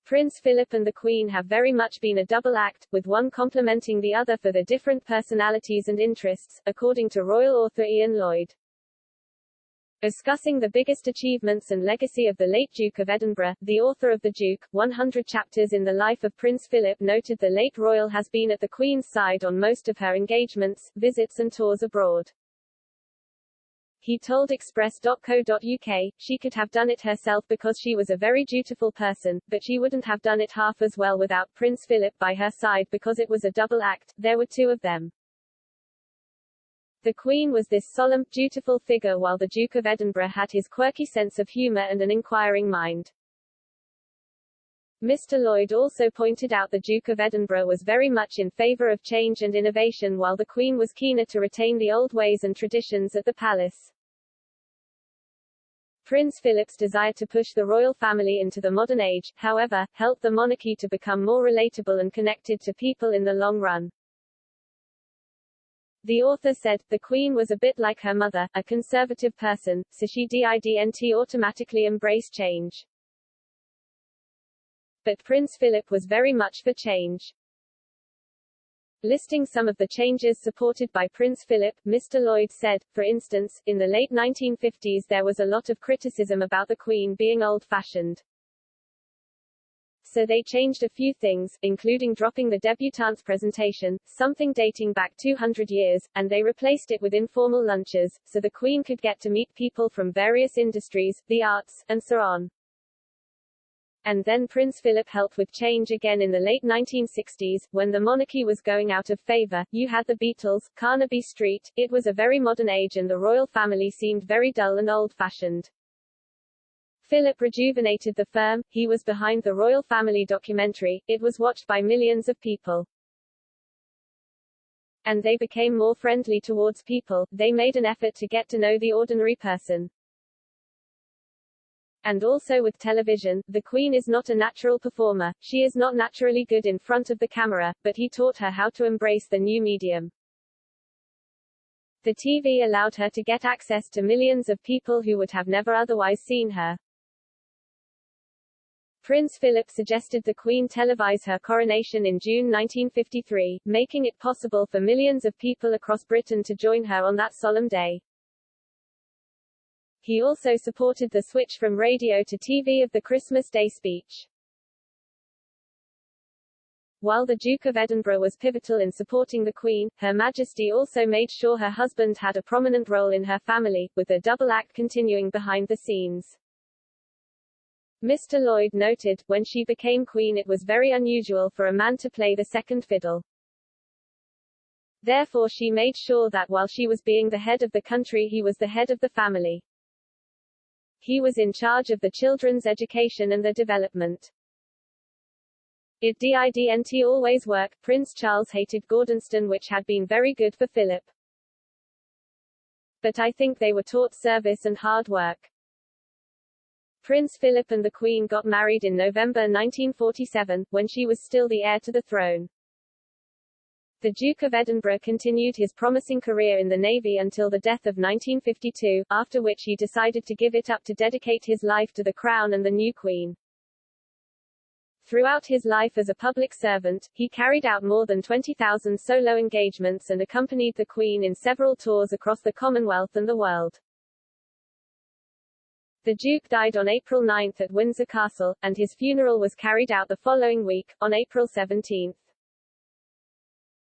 Prince Philip and the Queen have very much been a double act, with one complementing the other for their different personalities and interests, according to royal author Ian Lloyd. Discussing the biggest achievements and legacy of the late Duke of Edinburgh, the author of The Duke, 100 Chapters in the Life of Prince Philip noted the late royal has been at the Queen's side on most of her engagements, visits and tours abroad. He told Express.co.uk, she could have done it herself because she was a very dutiful person, but she wouldn't have done it half as well without Prince Philip by her side because it was a double act, there were two of them. The Queen was this solemn, dutiful figure while the Duke of Edinburgh had his quirky sense of humour and an inquiring mind. Mr. Lloyd also pointed out the Duke of Edinburgh was very much in favour of change and innovation while the Queen was keener to retain the old ways and traditions at the palace. Prince Philip's desire to push the royal family into the modern age, however, helped the monarchy to become more relatable and connected to people in the long run. The author said, the Queen was a bit like her mother, a conservative person, so she didn't automatically embrace change. But Prince Philip was very much for change. Listing some of the changes supported by Prince Philip, Mr. Lloyd said, for instance, in the late 1950s there was a lot of criticism about the Queen being old-fashioned. So they changed a few things, including dropping the débutante's presentation, something dating back 200 years, and they replaced it with informal lunches, so the Queen could get to meet people from various industries, the arts, and so on. And then Prince Philip helped with change again in the late 1960s, when the monarchy was going out of favour. You had the Beatles, Carnaby Street, it was a very modern age and the royal family seemed very dull and old-fashioned. Philip rejuvenated the firm, he was behind the royal family documentary, it was watched by millions of people. And they became more friendly towards people, they made an effort to get to know the ordinary person. And also with television, the Queen is not a natural performer, she is not naturally good in front of the camera, but he taught her how to embrace the new medium. The TV allowed her to get access to millions of people who would have never otherwise seen her. Prince Philip suggested the Queen televise her coronation in June 1953, making it possible for millions of people across Britain to join her on that solemn day. He also supported the switch from radio to TV of the Christmas Day speech. While the Duke of Edinburgh was pivotal in supporting the Queen, Her Majesty also made sure her husband had a prominent role in her family, with the double act continuing behind the scenes. Mr. Lloyd noted, when she became Queen it was very unusual for a man to play the second fiddle. Therefore she made sure that while she was being the head of the country he was the head of the family. He was in charge of the children's education and their development. It didn't always work. Prince Charles hated Gordonston, which had been very good for Philip. But I think they were taught service and hard work. Prince Philip and the Queen got married in November 1947, when she was still the heir to the throne. The Duke of Edinburgh continued his promising career in the Navy until the death of 1952, after which he decided to give it up to dedicate his life to the Crown and the new Queen. Throughout his life as a public servant, he carried out more than 20,000 solo engagements and accompanied the Queen in several tours across the Commonwealth and the world. The Duke died on April 9 at Windsor Castle, and his funeral was carried out the following week, on April 17.